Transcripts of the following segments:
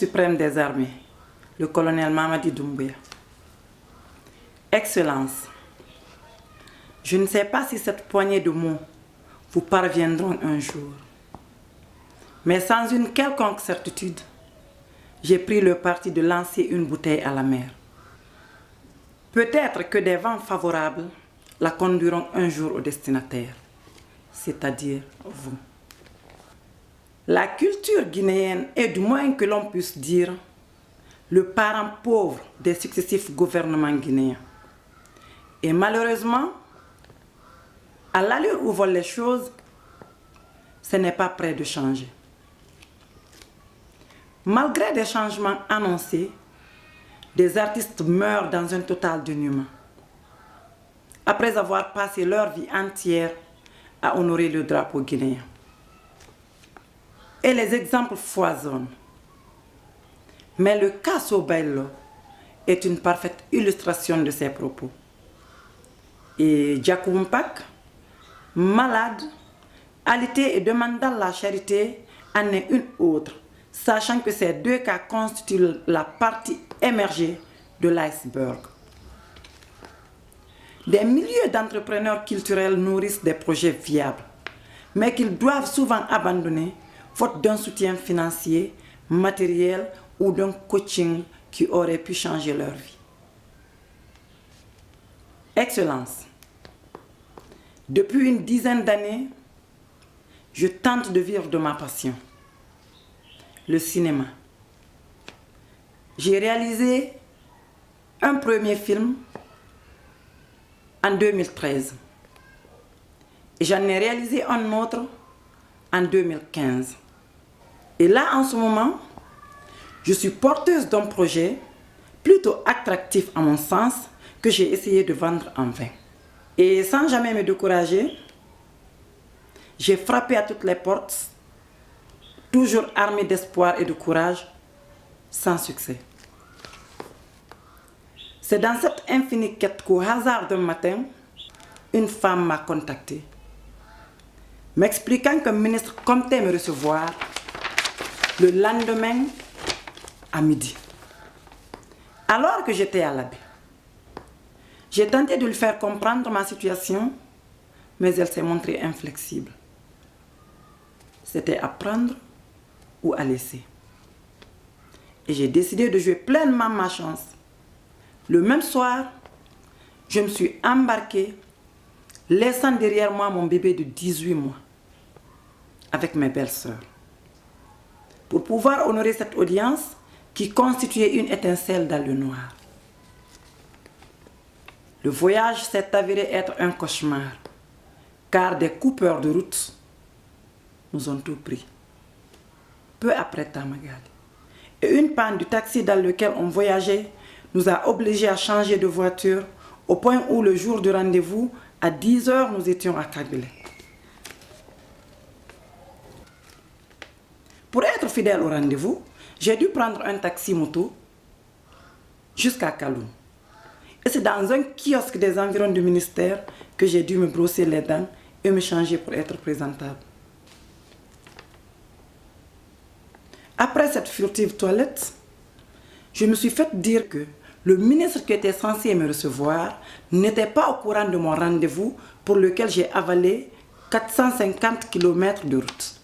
suprême des armées, le colonel Mamadi Doumbouya. Excellence, je ne sais pas si cette poignée de mots vous parviendront un jour, mais sans une quelconque certitude, j'ai pris le parti de lancer une bouteille à la mer. Peut-être que des vents favorables la conduiront un jour au destinataire, c'est-à-dire vous. La culture guinéenne est, du moins que l'on puisse dire, le parent pauvre des successifs gouvernements guinéens. Et malheureusement, à l'allure où volent les choses, ce n'est pas près de changer. Malgré des changements annoncés, des artistes meurent dans un total dénuement, après avoir passé leur vie entière à honorer le drapeau guinéen. Et les exemples foisonnent. Mais le cas Sobello est une parfaite illustration de ces propos. Et Djakoumpak, malade, alité et demandant la charité, en est une autre, sachant que ces deux cas constituent la partie émergée de l'iceberg. Des milliers d'entrepreneurs culturels nourrissent des projets viables, mais qu'ils doivent souvent abandonner faute d'un soutien financier, matériel ou d'un coaching qui aurait pu changer leur vie. Excellence, depuis une dizaine d'années, je tente de vivre de ma passion, le cinéma. J'ai réalisé un premier film en 2013 et j'en ai réalisé un autre en 2015. Et là, en ce moment, je suis porteuse d'un projet plutôt attractif à mon sens que j'ai essayé de vendre en vain. Et sans jamais me décourager, j'ai frappé à toutes les portes, toujours armée d'espoir et de courage, sans succès. C'est dans cette infinie quête qu'au hasard d'un matin, une femme m'a contactée, m'expliquant qu'un ministre comptait me recevoir le lendemain à midi, alors que j'étais à l'habit. J'ai tenté de lui faire comprendre ma situation, mais elle s'est montrée inflexible. C'était à prendre ou à laisser. Et j'ai décidé de jouer pleinement ma chance. Le même soir, je me suis embarquée, laissant derrière moi mon bébé de 18 mois, avec mes belles-sœurs, pour pouvoir honorer cette audience qui constituait une étincelle dans le noir. Le voyage s'est avéré être un cauchemar, car des coupeurs de route nous ont tout pris. Peu après Tamagali. Et une panne du taxi dans lequel on voyageait nous a obligés à changer de voiture au point où le jour du rendez-vous, à 10 h, nous étions à Kabylie. Pour être fidèle au rendez-vous, j'ai dû prendre un taxi moto jusqu'à Kaloum. Et c'est dans un kiosque des environs du ministère que j'ai dû me brosser les dents et me changer pour être présentable. Après cette furtive toilette, je me suis fait dire que le ministre qui était censé me recevoir n'était pas au courant de mon rendez-vous pour lequel j'ai avalé 450 km de route.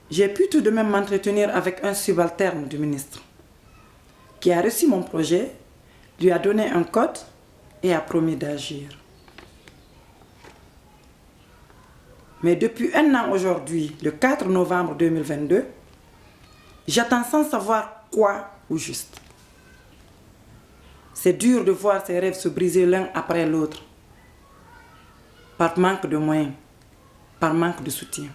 J'ai pu tout de même m'entretenir avec un subalterne du ministre qui a reçu mon projet, lui a donné un code et a promis d'agir. Mais depuis un an aujourd'hui, le 4 novembre 2022, j'attends sans savoir quoi ou juste. C'est dur de voir ces rêves se briser l'un après l'autre, par manque de moyens, par manque de soutien.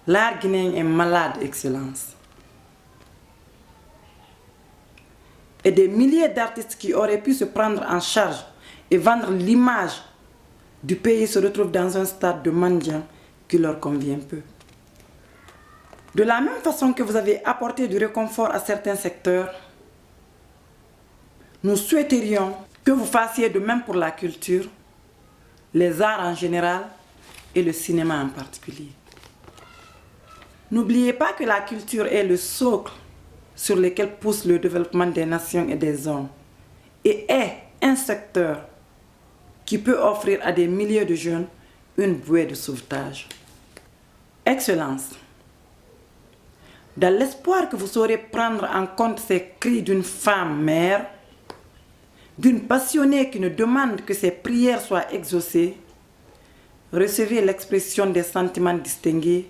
L'art guinéen est malade, Excellence. Et des milliers d'artistes qui auraient pu se prendre en charge et vendre l'image du pays se retrouvent dans un stade de mendiant qui leur convient peu. De la même façon que vous avez apporté du réconfort à certains secteurs, nous souhaiterions que vous fassiez de même pour la culture, les arts en général et le cinéma en particulier. N'oubliez pas que la culture est le socle sur lequel pousse le développement des nations et des hommes et est un secteur qui peut offrir à des milliers de jeunes une bouée de sauvetage. Excellence, dans l'espoir que vous saurez prendre en compte ces cris d'une femme mère, d'une passionnée qui ne demande que ses prières soient exaucées, recevez l'expression des sentiments distingués